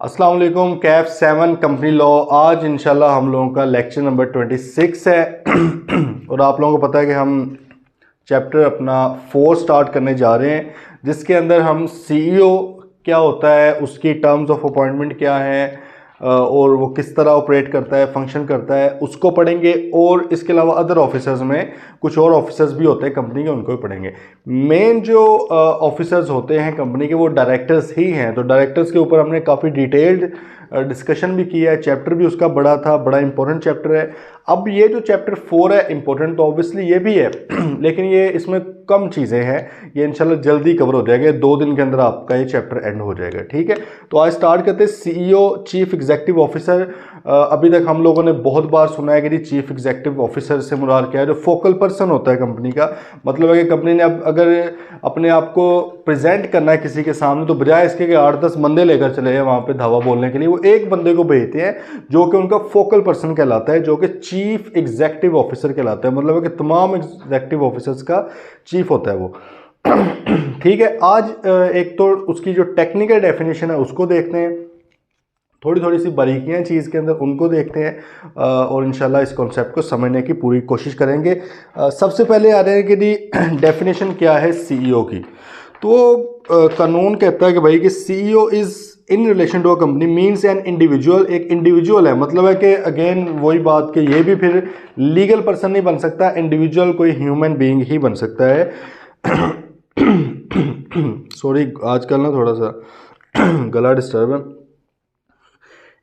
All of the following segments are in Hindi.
अस्सलाम वालेकुम। कैफ 7 कंपनी लॉ, आज इंशाल्लाह हम लोगों का लेक्चर नंबर 26 है। और आप लोगों को पता है कि हम चैप्टर अपना 4 स्टार्ट करने जा रहे हैं, जिसके अंदर हम सीईओ क्या होता है, उसकी टर्म्स ऑफ अपॉइंटमेंट क्या है और वो किस तरह ऑपरेट करता है, फंक्शन करता है, उसको पढ़ेंगे। और इसके अलावा अदर ऑफिसर्स में कुछ और ऑफिसर्स भी होते हैं कंपनी के, उनको भी पढ़ेंगे। मेन जो ऑफिसर्स होते हैं कंपनी के वो डायरेक्टर्स ही हैं। तो डायरेक्टर्स के ऊपर हमने काफ़ी डिटेल्ड डिस्कशन भी किया है। चैप्टर भी उसका बड़ा था, बड़ा इंपॉर्टेंट चैप्टर है। अब ये जो चैप्टर 4 है इंपॉर्टेंट तो ऑब्वियसली ये भी है लेकिन ये इसमें कम चीज़ें हैं, ये इंशाल्लाह जल्दी कवर हो जाएगा। 2 दिन के अंदर आपका ये चैप्टर एंड हो जाएगा, ठीक है। तो आज स्टार्ट करते हैं सीईओ, चीफ एग्जीक्यूटिव ऑफिसर। अभी तक हम लोगों ने बहुत बार सुना है कि चीफ एग्जीक्यूटिव ऑफिसर से मुराद क्या है, जो फोकल पर्सन होता है कंपनी का। मतलब है कि कंपनी ने अब अगर अपने आप को प्रेजेंट करना है किसी के सामने, तो बजाय इसके कि 8-10 बंदे लेकर चले जाए वहाँ पे धावा बोलने के लिए, वो एक बंदे को भेजते हैं जो कि उनका फोकल पर्सन कहलाता है, जो कि चीफ एग्जीक्यूटिव ऑफिसर कहलाता है। मतलब है कि तमाम एग्जीक्यूटिव ऑफिसर्स का चीफ होता है वो। ठीक है, आज एक तो उसकी जो टेक्निकल डेफिनेशन है उसको देखते हैं, थोड़ी थोड़ी सी बारीकियां चीज़ के अंदर उनको देखते हैं और इंशाल्लाह इस कॉन्सेप्ट को समझने की पूरी कोशिश करेंगे। सबसे पहले आ रहे हैं कि डेफिनेशन क्या है सीईओ की। तो कानून कहता है कि भाई कि CEO is in relation to a company means an individual, एक इंडिविजुअल है। मतलब है कि अगेन वही बात कि ये भी फिर लीगल पर्सन नहीं बन सकता, इंडिविजुअल कोई ह्यूमन बीइंग ही बन सकता है। सॉरी, आजकल ना थोड़ा सा गला डिस्टर्ब है।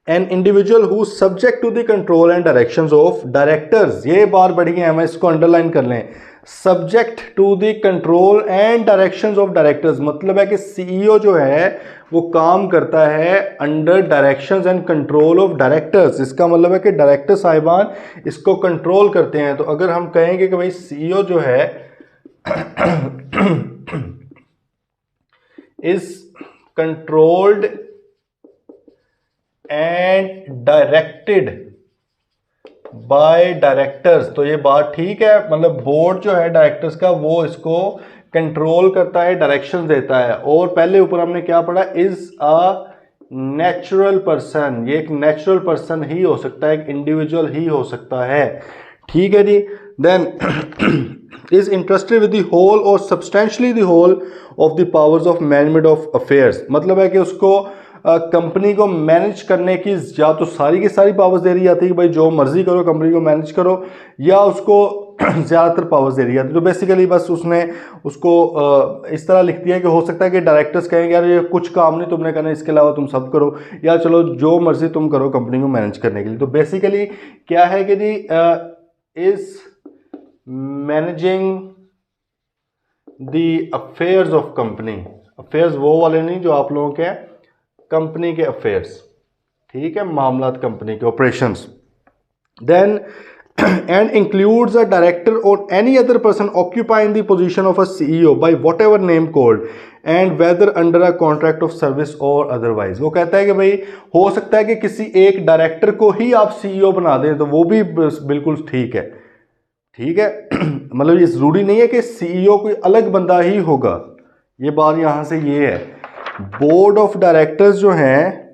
An individual who subject to the control and directions of directors, ये बार बढ़ी है, हमें इसको अंडरलाइन कर लें। Subject to the control and directions of directors, मतलब है कि सीईओ जो है वो काम करता है under directions and control of directors. इसका मतलब है कि डायरेक्टर साहिबान इसको कंट्रोल करते हैं। तो अगर हम कहेंगे कि भाई सीईओ जो है is controlled and directed by directors, तो ये बात ठीक है। मतलब बोर्ड जो है डायरेक्टर्स का वो इसको कंट्रोल करता है, डायरेक्शन देता है। और पहले ऊपर हमने क्या पढ़ा, इज अ नेचुरल पर्सन, ये एक नेचुरल पर्सन ही हो सकता है, एक इंडिविजुअल ही हो सकता है, ठीक है जी। Then is interested with the whole और substantially the whole of the powers of management of affairs. मतलब है कि उसको कंपनी को मैनेज करने की या तो सारी की सारी पावर्स दे रही जाती है कि भाई जो मर्जी करो कंपनी को मैनेज करो, या उसको ज़्यादातर पावर्स दे रही जाती है। तो बेसिकली बस उसने उसको इस तरह लिख दिया कि हो सकता है कि डायरेक्टर्स कहेंगे यार ये कुछ काम नहीं तुमने करना, इसके अलावा तुम सब करो, या चलो जो मर्जी तुम करो कंपनी को मैनेज करने के लिए। तो बेसिकली क्या है कि G is managing the affairs of company. Affairs वो वाले नहीं जो आप लोगों के कंपनी के अफेयर्स, ठीक है, मामलात कंपनी के operations. Then and includes a director और any other person occupying the position of a CEO by whatever name called and whether under a contract of service और अदरवाइज। वो कहता है कि भाई हो सकता है कि किसी एक डायरेक्टर को ही आप सीईओ बना दें, तो वो भी बिल्कुल ठीक है, ठीक है। मतलब ये जरूरी नहीं है कि सीईओ कोई अलग बंदा ही होगा। ये बात यहां से ये है, बोर्ड ऑफ डायरेक्टर्स जो हैं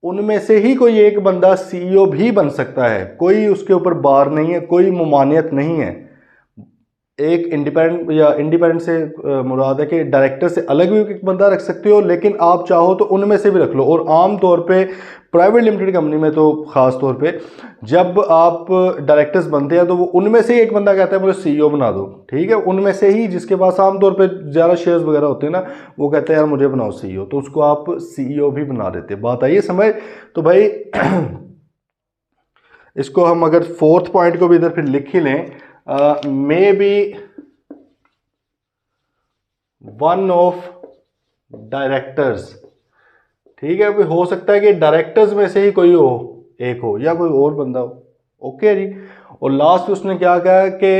उनमें से ही कोई एक बंदा सीईओ भी बन सकता है, कोई उसके ऊपर बार नहीं है, कोई मुमानियत नहीं है। एक इंडिपेंडेंट या इंडिपेंडेंट से मुराद है कि डायरेक्टर से अलग भी एक बंदा रख सकते हो, लेकिन आप चाहो तो उनमें से भी रख लो। और आम तौर पे प्राइवेट लिमिटेड कंपनी में तो खास तौर पे जब आप डायरेक्टर्स बनते हैं तो वो उनमें से ही एक बंदा कहता है मुझे सीईओ बना दो, ठीक है। उनमें से ही जिसके पास आमतौर पे ज़्यादा शेयर्स वगैरह होते हैं ना, वो कहते हैं यार मुझे बनाओ सीईओ, तो उसको आप सीईओ भी बना देते हैं। बात आइए समझ। तो भाई इसको हम अगर 4th पॉइंट को भी इधर फिर लिख ही लें, may be one of directors, ठीक है। हो सकता है कि डायरेक्टर्स में से ही कोई हो, एक हो या कोई और बंदा हो, ओके जी। और लास्ट उसने क्या कहा कि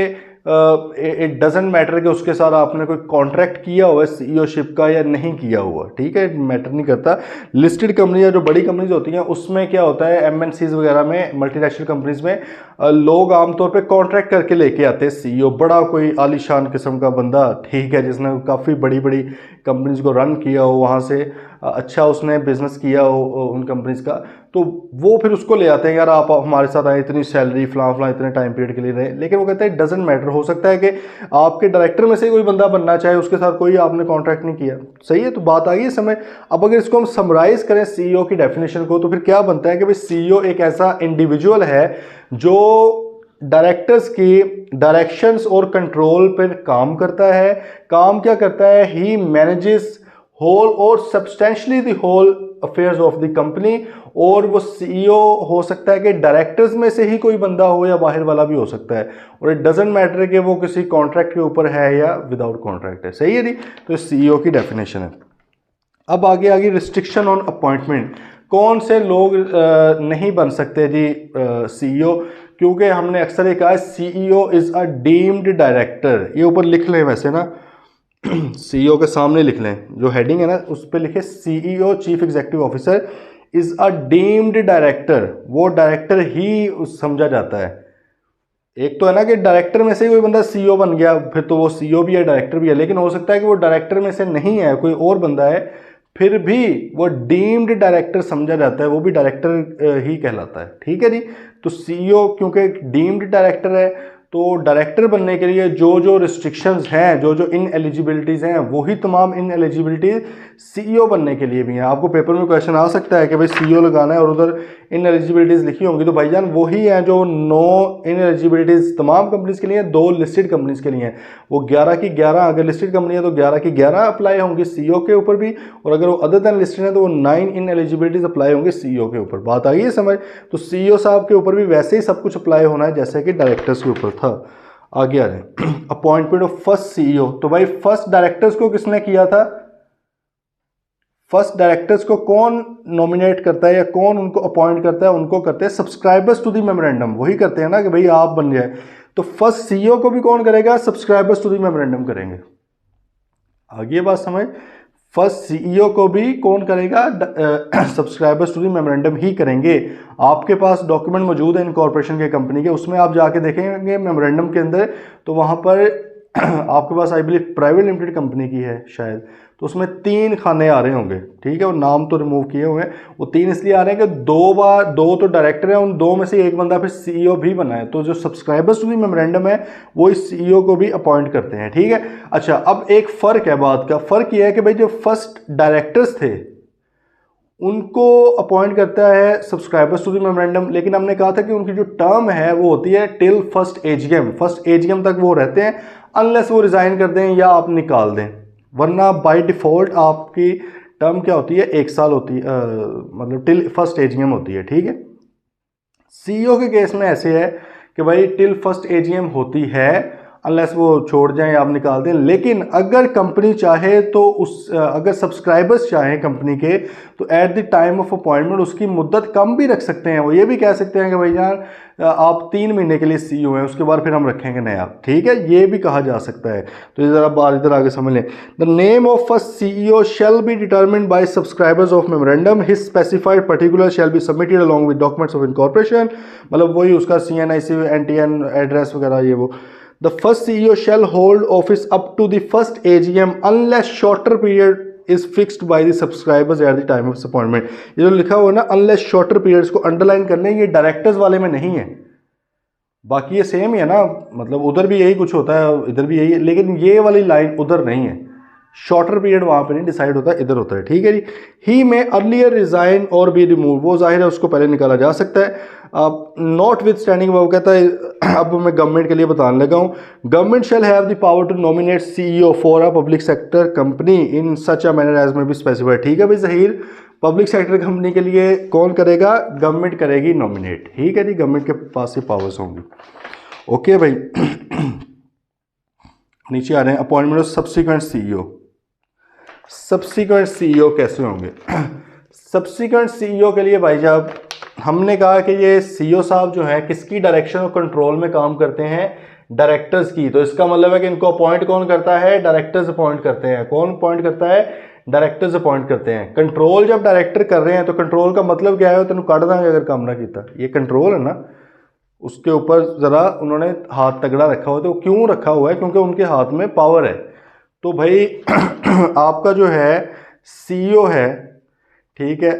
इट डजेंट मैटर कि उसके साथ आपने कोई कॉन्ट्रैक्ट किया हुआ है सीईओशिप का या नहीं किया हुआ, ठीक है, मैटर नहीं करता। लिस्टेड कंपनी या जो बड़ी कंपनीज होती हैं उसमें क्या होता है, एमएनसीज वगैरह में, मल्टीनेशनल कंपनीज में लोग आमतौर पे कॉन्ट्रैक्ट करके लेके आते हैं सीईओ, बड़ा कोई आलीशान किस्म का बंदा, ठीक है, जिसने काफ़ी बड़ी बड़ी कंपनीज को रन किया हो, वहाँ से अच्छा उसने बिजनेस किया हो उन कंपनीज का, तो वो फिर उसको ले आते हैं, यार आप हमारे साथ आए, इतनी सैलरी फलां इतने टाइम पीरियड के लिए रहे। लेकिन वो कहते हैं डजेंट मैटर, हो सकता है कि आपके डायरेक्टर में से कोई बंदा बनना चाहे, उसके साथ कोई आपने कॉन्ट्रैक्ट नहीं किया। सही है, तो बात आ गई इस समय। अब अगर इसको हम समराइज करें सीईओ की डेफिनेशन को, तो फिर क्या बनता है कि भाई सीईओ एक ऐसा इंडिविजुअल है जो डायरेक्टर्स की डायरेक्शंस और कंट्रोल पर काम करता है। काम क्या करता है? ही मैनेजेस होल और substantially the whole affairs of the company. और वो सीईओ हो सकता है कि डायरेक्टर्स में से ही कोई बंदा हो या बाहर वाला भी हो सकता है, और इट डजेंट मैटर कि वो किसी कॉन्ट्रैक्ट के ऊपर है या विदाउट कॉन्ट्रैक्ट है। सही है जी, तो सीईओ की डेफिनेशन है। अब आगे आगे रिस्ट्रिक्शन ऑन अपॉइंटमेंट, कौन से लोग नहीं बन सकते जी सीईओ? क्योंकि हमने अक्सर ये कहा है CEO is a deemed director. ये ऊपर लिख लें वैसे ना, सीईओ के सामने लिख लें, जो हेडिंग है ना उस पर लिखे CEO chief executive officer is a deemed director. वो डायरेक्टर ही समझा जाता है। एक तो है ना कि डायरेक्टर में से ही कोई बंदा सीईओ बन गया, फिर तो वो सीईओ भी है डायरेक्टर भी है। लेकिन हो सकता है कि वो डायरेक्टर में से नहीं है, कोई और बंदा है, फिर भी वो डीम्ड डायरेक्टर समझा जाता है, वो भी डायरेक्टर ही कहलाता है। ठीक है जी, तो सीईओ क्योंकि डीम्ड डायरेक्टर है, तो डायरेक्टर बनने के लिए जो जो रिस्ट्रिक्शंस हैं, जो जो इन एलिजिबिलिटीज़ हैं, वही तमाम इन एलिजिबिलिटीज़ सीईओ बनने के लिए भी हैं। आपको पेपर में क्वेश्चन आ सकता है कि भाई सीईओ लगाना है और उधर इन एलिजिबिलिटीज़ लिखी होंगी, तो भाईजान वही हैं जो 9 इन एलिजिबिलिटीज़ तमाम कंपनीज के लिए, 2 लिस्टेड कंपनीज के लिए हैं। वो 11 की 11, अगर लिस्टेड कंपनी है तो 11 की 11 अप्लाई होंगी सीईओ के ऊपर भी, और अगर वो अदर देन लिस्टेड है तो वो 9 इन एलिजिबिलिटीज़ अप्लाई होंगी सीईओ के ऊपर। बात आ गई है समझ? तो सीईओ साहब के ऊपर भी वैसे ही सब कुछ अप्लाई होना है जैसे कि डायरेक्टर्स के ऊपर था। आगे आ रहे अपॉइंटमेंट ऑफ फर्स्ट सीईओ। तो भाई फर्स्ट डायरेक्टर्स को किसने किया था? फर्स्ट डायरेक्टर्स को कौन नॉमिनेट करता है या कौन उनको अपॉइंट करता है? उनको करते हैं सब्सक्राइबर्स टू द मेमोरेंडम। वही करते हैं ना कि भाई आप बन जाए। तो फर्स्ट सीईओ को भी कौन करेगा? सब्सक्राइबर्स टू द मेमोरेंडम करेंगे। आगे बात समझ, फर्स्ट सीईओ को भी कौन करेगा? सब्सक्राइबर्स टू द मेमोरेंडम ही करेंगे। आपके पास डॉक्यूमेंट मौजूद है इनकॉर्पोरेशन के कंपनी के, उसमें आप जाके देखेंगे मेमोरेंडम के अंदर, तो वहां पर आपके पास I believe private limited company की है शायद, तो उसमें 3 खाने आ रहे होंगे। ठीक है, वो नाम तो रिमूव किए हुए हैं, वो 3 इसलिए आ रहे हैं कि 2 तो डायरेक्टर है, उन 2 में से एक बंदा फिर सीईओ भी बना है। तो जो सब्सक्राइबर्स टू द मेमोरेंडम है वो इस सीईओ को भी अपॉइंट करते हैं। ठीक है, अच्छा अब एक फ़र्क है, बात का फ़र्क यह है कि भाई जो फर्स्ट डायरेक्टर्स थे उनको अपॉइंट करता है सब्सक्राइबर्स टू द मेमोरेंडम, लेकिन हमने कहा था कि उनकी जो टर्म है वो होती है till first AGM. First AGM तक वो रहते हैं, अनलेस वो रिजाइन कर दें या आप निकाल दें, वरना बाय डिफॉल्ट आपकी टर्म क्या होती है? 1 साल होती है, मतलब टिल फर्स्ट एजीएम होती है। ठीक है, सीईओ के केस में ऐसे है कि भाई टिल फर्स्ट एजीएम होती है, अनलेस वो छोड़ जाएं आप निकाल दें। लेकिन अगर कंपनी चाहे तो अगर सब्सक्राइबर्स चाहें कंपनी के, तो at the time of appointment उसकी मुद्दत कम भी रख सकते हैं। वो ये भी कह सकते हैं कि भाई यार आप 3 महीने के लिए सीईओ हैं, उसके बाद फिर हम रखेंगे नया। ठीक है, ये भी कहा जा सकता है। तो इधर आप बात इधर आगे समझ लें। The name of first CEO shall be determined by subscribers of memorandum, his specified particular shall be submitted along with documents of incorporation. मतलब वही उसका CNIC NTN एड्रेस वगैरह ये वो। The first CEO shall hold office up to the first AGM unless shorter period is fixed by the subscribers at the time of appointment। ये जो लिखा हुआ है ना unless shorter periods को अंडरलाइन करने, ये डायरेक्टर्स वाले में नहीं है, बाकी ये सेम ही है ना, मतलब उधर भी यही कुछ होता है इधर भी यही है, लेकिन ये वाली लाइन उधर नहीं है। शॉर्टर पीरियड वहां पे नहीं डिसाइड होता, इधर होता है। ठीक है जी, ही में अर्लियर रिजाइन और बी रिमूव, वो जाहिर है उसको पहले निकाला जा सकता है। नॉट विद स्टैंडिंग, वो कहता है अब मैं गवर्नमेंट के लिए बताने लगा हूँ, government shall have the power to nominate CEO for a public sector company in such a manner as may be specified. ठीक है भाई जहीर, पब्लिक सेक्टर कंपनी के लिए कौन करेगा? गवर्नमेंट करेगी नॉमिनेट। ठीक है जी, गवर्नमेंट के पास ये पावर्स होंगी। ओके भाई, नीचे आ रहे हैं appointment of subsequent CEO. Subsequent CEO कैसे होंगे? सब्सिक्वेंट सीईओ के लिए भाई साहब हमने कहा कि ये सीईओ साहब जो है किसकी डायरेक्शन और कंट्रोल में काम करते हैं? डायरेक्टर्स की। तो इसका मतलब है कि इनको अपॉइंट कौन करता है? डायरेक्टर्स अपॉइंट करते हैं। कौन अपॉइंट करता है? डायरेक्टर्स अपॉइंट करते हैं। कंट्रोल जब डायरेक्टर कर रहे हैं तो कंट्रोल का मतलब क्या है? तेन कट देंगे अगर काम ना किया, ये कंट्रोल है ना, उसके ऊपर ज़रा उन्होंने हाथ तगड़ा रखा हुआ है। तो क्यों रखा हुआ है? क्योंकि उनके हाथ में पावर है। तो भाई आपका जो है CEO है, ठीक है,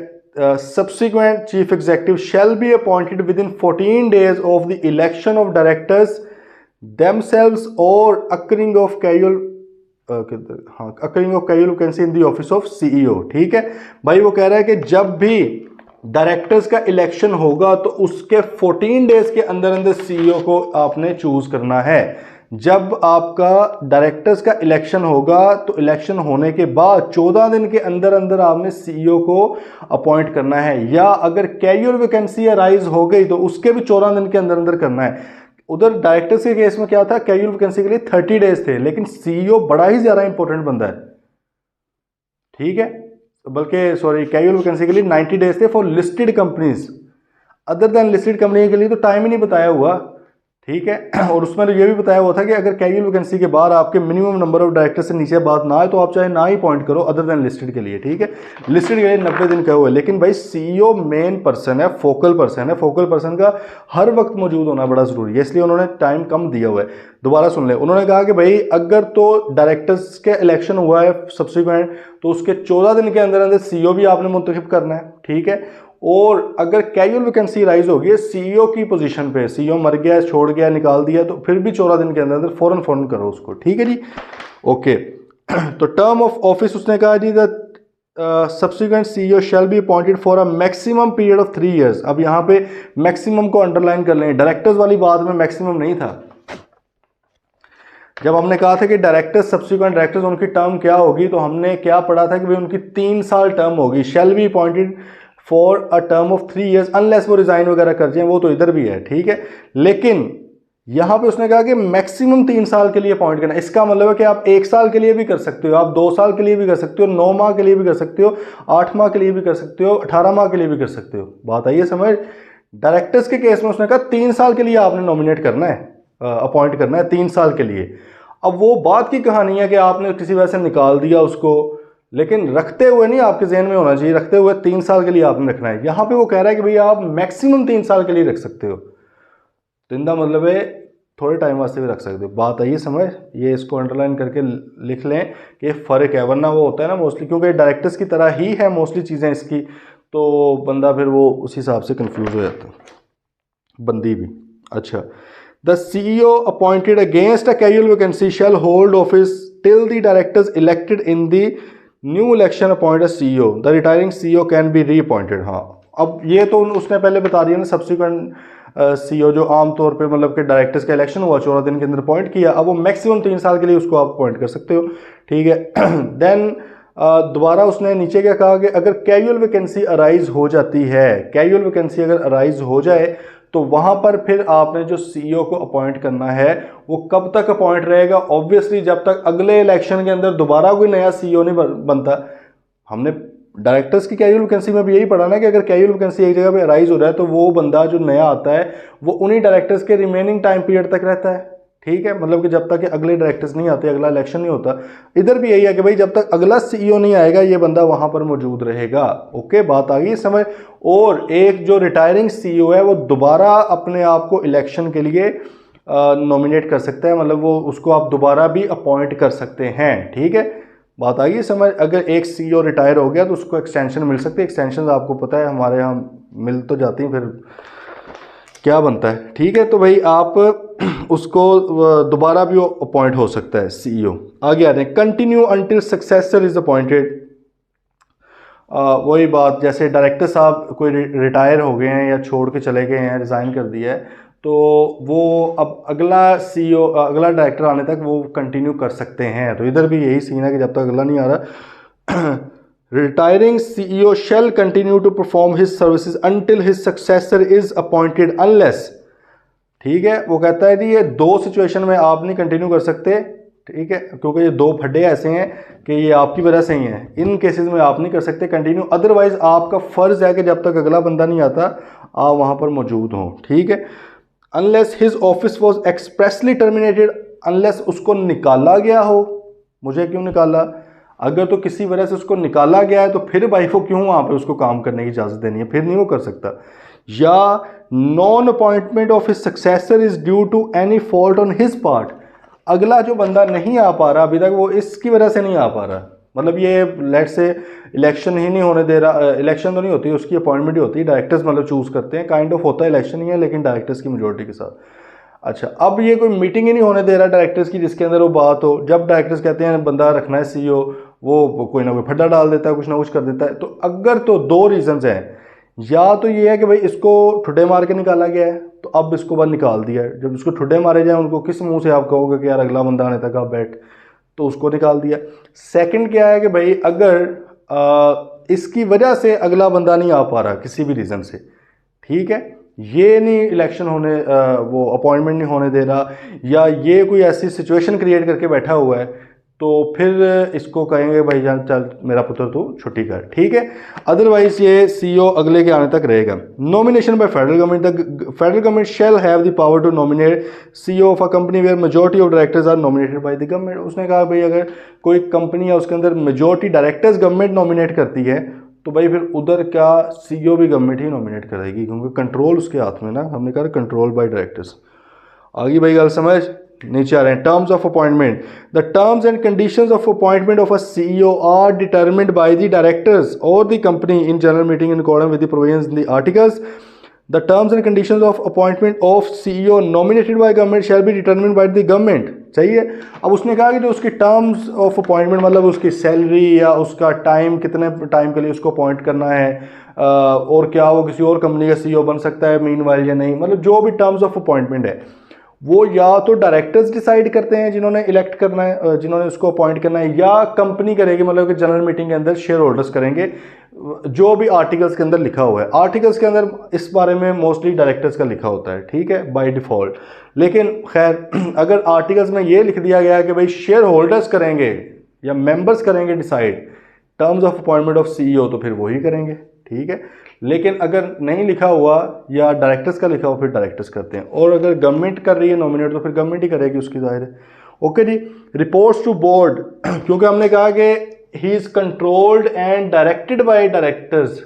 subsequent chief executive shall be appointed within 14 days of the election of directors themselves or occurring of casual vacancy in the office of CEO। ठीक है भाई, वो कह रहा है कि जब भी डायरेक्टर्स का इलेक्शन होगा तो उसके 14 डेज के अंदर अंदर CEO को आपने चूज करना है। जब आपका डायरेक्टर्स का इलेक्शन होगा तो इलेक्शन होने के बाद 14 दिन के अंदर अंदर आपने CEO को अपॉइंट करना है, या अगर कैजुअल वैकेंसी अराइज हो गई तो उसके भी 14 दिन के अंदर अंदर करना है। उधर डायरेक्टर्स के केस में क्या था, कैजुअल वैकेंसी के लिए 30 डेज थे, लेकिन CEO बड़ा ही ज्यादा इंपॉर्टेंट बंदा है, ठीक है, बल्कि सॉरी कैजुअल वैकेंसी के लिए 90 डेज थे for listed companies. Other than listed company के लिए तो टाइम ही नहीं बताया हुआ, ठीक है। और उसमें तो ये भी बताया हुआ था कि अगर कैजुअल वैकेंसी के बाद आपके मिनिमम नंबर ऑफ डायरेक्टर से नीचे बात ना आए तो आप चाहे ना ही अपॉइंट करो अदर देन लिस्टेड के लिए, ठीक है। लिस्टेड के लिए 90 दिन का हुआ है, लेकिन भाई CEO मेन पर्सन है, फोकल पर्सन है, फोकल पर्सन का हर वक्त मौजूद होना बड़ा जरूरी है, इसलिए उन्होंने टाइम कम दिया हुआ है। दोबारा सुन ले, उन्होंने कहा कि भाई अगर तो डायरेक्टर्स के इलेक्शन हुआ है सब्सिक्वेंट तो उसके 14 दिन के अंदर अंदर CEO भी आपने मुंतखब करना है, ठीक है। और अगर कैजुअल वैकेंसी राइज होगी CEO की पोजीशन पे, CEO मर गया, छोड़ गया, निकाल दिया, तो फिर भी 14 दिन के अंदर अंदर फौरन करो उसको, ठीक है जी, ओके। तो टर्म ऑफ ऑफिस उसने कहा जी the subsequent CEO shall be appointed for a maximum period of 3 years। अब यहाँ पे मैक्सिमम को अंडरलाइन कर लें, डायरेक्टर्स वाली बात में मैक्सिमम नहीं था। जब हमने कहा था कि डायरेक्टर्स सब्सिक्वेंट डायरेक्टर्स उनकी टर्म क्या होगी, तो हमने क्या पढ़ा था कि भाई उनकी 3 साल टर्म होगी, शैल be appointed for a term of 3 years unless वो रिजाइन वगैरह कर जाए, वो तो इधर भी है, ठीक है। लेकिन यहां पे उसने कहा कि मैक्सिमम 3 साल के लिए अपॉइंट करना। इसका मतलब है कि आप 1 साल के लिए भी कर सकते हो, आप 2 साल के लिए भी कर सकते हो, 9 माह के लिए भी कर सकते हो, 8 माह के लिए भी कर सकते हो, 18 माह के लिए भी कर सकते हो। बात आई है समझ। डायरेक्टर्स के केस में उसने कहा 3 साल के लिए आपने नॉमिनेट करना है, अपॉइंट करना है 3 साल के लिए। अब वो बात की कहानी है कि आपने किसी वजह से निकाल दिया उसको, लेकिन रखते हुए नहीं, आपके जहन में होना चाहिए रखते हुए 3 साल के लिए आपने रखना है। यहां पे वो कह रहा है कि भाई आप मैक्सिमम 3 साल के लिए रख सकते हो, तो इनका मतलब है थोड़े टाइम वास्ते भी रख सकते हो। बात आई समझ, ये इसको अंडरलाइन करके लिख लें कि फ़र्क है, वरना वो होता है ना मोस्टली, क्योंकि डायरेक्टर्स की तरह ही है मोस्टली चीज़ें इसकी, तो बंदा फिर वो उस हिसाब से कंफ्यूज हो जाता है, बंदी भी। अच्छा, the CEO appointed against a casual vacancy shall hold office till the directors elected in the new election appoint a CEO, the retiring CEO can be reappointed. हाँ, अब ये तो उसने पहले बता दिया ना, सब्सिक्वेंट CEO जो आमतौर पे मतलब कि डायरेक्टर्स का इलेक्शन हुआ 14 दिन के अंदर अपॉइंट किया, अब वो मैक्सिमम 3 साल के लिए उसको आप अपॉइंट कर सकते हो, ठीक है। देन दोबारा उसने नीचे क्या कहा कि अगर कैजुअल वैकेंसी अराइज हो जाती है, कैजुअल वैकेंसी अगर अराइज हो जाए तो वहां पर फिर आपने जो CEO को अपॉइंट करना है वो कब तक अपॉइंट रहेगा, ऑब्वियसली जब तक अगले इलेक्शन के अंदर दोबारा कोई नया CEO नहीं बनता। हमने डायरेक्टर्स की कैजुअल वैकेंसी में भी यही पढ़ा ना कि अगर कैजुअल वैकेंसी एक जगह पे अराइज हो रहा है तो वो बंदा जो नया आता है वो उन्हीं डायरेक्टर्स के रिमेनिंग टाइम पीरियड तक रहता है, ठीक है, मतलब कि जब तक कि अगले डायरेक्टर्स नहीं आते, अगला इलेक्शन नहीं होता। इधर भी यही है कि भाई जब तक अगला CEO नहीं आएगा ये बंदा वहां पर मौजूद रहेगा। ओके, बात आ गई समझ। और एक जो रिटायरिंग CEO है वो दोबारा अपने आप को इलेक्शन के लिए नॉमिनेट कर सकता है, मतलब वो उसको आप दोबारा भी अपॉइंट कर सकते हैं, ठीक है, बात आ गई समझ। अगर एक CEO रिटायर हो गया तो उसको एक्सटेंशन मिल सकती है, एक्सटेंशन आपको पता है हमारे यहाँ मिल तो जाती हैं, फिर क्या बनता है, ठीक है। तो भाई आप उसको दोबारा भी अपॉइंट हो सकता है CEO। आगे आ रहे हैं, continue until successor is appointed. वही बात, जैसे डायरेक्टर साहब कोई रिटायर हो गए हैं या छोड़ के चले गए हैं, रिज़ाइन कर दिया है, तो वो अब अगला CEO अगला डायरेक्टर आने तक वो कंटिन्यू कर सकते हैं। तो इधर भी यही सीन है कि जब तक अगला नहीं आ रहा retiring CEO shall continue to perform his services until his successor is appointed unless, ठीक है, वो कहता है कि ये 2 सिचुएशन में आप नहीं कंटिन्यू कर सकते, ठीक है, क्योंकि ये 2 फड्डे ऐसे हैं कि ये आपकी वजह से ही हैं, इन केसेस में आप नहीं कर सकते कंटिन्यू। अदरवाइज आपका फर्ज है कि जब तक अगला बंदा नहीं आता आप वहां पर मौजूद हों, ठीक है। Unless his office was expressly terminated, unless उसको निकाला गया हो। मुझे क्यों निकाला? अगर तो किसी वजह से उसको निकाला गया है तो फिर भाई को क्यों वहां पे उसको काम करने की इजाजत देनी है, फिर नहीं वो कर सकता। या non appointment of his successor is due to any fault on his part, अगला जो बंदा नहीं आ पा रहा अभी तक वो इसकी वजह से नहीं आ पा रहा, मतलब ये लेट से इलेक्शन ही नहीं होने दे रहा, इलेक्शन तो नहीं होती, उसकी अपॉइंटमेंट ही होती है, डायरेक्टर्स मतलब चूज़ करते हैं, काइंड ऑफ होता है इलेक्शन ही है लेकिन डायरेक्टर्स की मेजोरिटी के साथ। अच्छा, अब ये कोई मीटिंग ही नहीं होने दे रहा डायरेक्टर्स की जिसके अंदर वो बात हो। जब डायरेक्टर्स कहते हैं बंदा रखना है सीईओ, वो कोई ना कोई फड्डा डाल देता है, कुछ ना कुछ कर देता है। तो अगर तो दो रीजंस हैं, या तो ये है कि भाई इसको ठुड्डे मार के निकाला गया है तो अब इसको बाद निकाल दिया है, जब इसको ठुड्डे मारे जाए उनको किस मुंह से आप कहोगे कि यार अगला बंदा आने तक आप बैठ, तो उसको निकाल दिया। सेकंड क्या है कि भाई अगर इसकी वजह से अगला बंदा नहीं आ पा रहा किसी भी रीज़न से, ठीक है, ये नहीं इलेक्शन होने वो अपॉइंटमेंट नहीं होने दे रहा, या ये कोई ऐसी सिचुएशन क्रिएट करके बैठा हुआ है, तो फिर इसको कहेंगे भाई जान चल मेरा पुत्र तू छुट्टी कर, ठीक है। अदरवाइज ये सीईओ अगले के आने तक रहेगा। Nomination by federal government, the federal government shall have the power to nominate CEO of a company where majority of directors are nominated by the government. उसने कहा भाई अगर कोई कंपनी है उसके अंदर मेजॉरिटी डायरेक्टर्स गवर्नमेंट नॉमिनेट करती है तो भाई फिर उधर क्या सीईओ भी गवर्नमेंट ही नॉमिनेट करेगी, क्योंकि कंट्रोल उसके हाथ में ना, हमने कहा कंट्रोल बाय डायरेक्टर्स। आगे भाई गल समझ, नीचे आ रहे हैं terms of appointment. The terms and conditions of appointment of a CEO are determined by the directors और the company in general meeting in accordance with the provisions in the articles. The terms and conditions of appointment of CEO nominated by government shall be determined by the government. सही है। अब उसने कहा कि जो उसकी टर्म्स ऑफ अपॉइंटमेंट मतलब उसकी सैलरी या उसका टाइम, कितने टाइम के लिए उसको अपॉइंट करना है, और क्या वो किसी और कंपनी का सीईओ बन सकता है मीनवाइल या नहीं, मतलब जो भी टर्म्स ऑफ अपॉइंटमेंट है वो या तो डायरेक्टर्स डिसाइड करते हैं जिन्होंने इलेक्ट करना है, जिन्होंने उसको अपॉइंट करना है, या कंपनी करेगी, मतलब कि जनरल मीटिंग के अंदर शेयर होल्डर्स करेंगे, जो भी आर्टिकल्स के अंदर लिखा हुआ है। आर्टिकल्स के अंदर इस बारे में मोस्टली डायरेक्टर्स का लिखा होता है, ठीक है, बाय डिफॉल्ट। लेकिन खैर अगर आर्टिकल्स में ये लिख दिया गया कि भाई शेयर होल्डर्स करेंगे या मेंबर्स करेंगे decide terms of appointment of CEO, तो फिर वही करेंगे, ठीक है। लेकिन अगर नहीं लिखा हुआ या डायरेक्टर्स का लिखा हुआ फिर डायरेक्टर्स करते हैं, और अगर गवर्नमेंट कर रही है नॉमिनेट तो फिर गवर्नमेंट ही करेगी, उसकी जाहिर है। ओके जी। रिपोर्ट्स टू बोर्ड, क्योंकि हमने कहा कि he is controlled and directed by directors,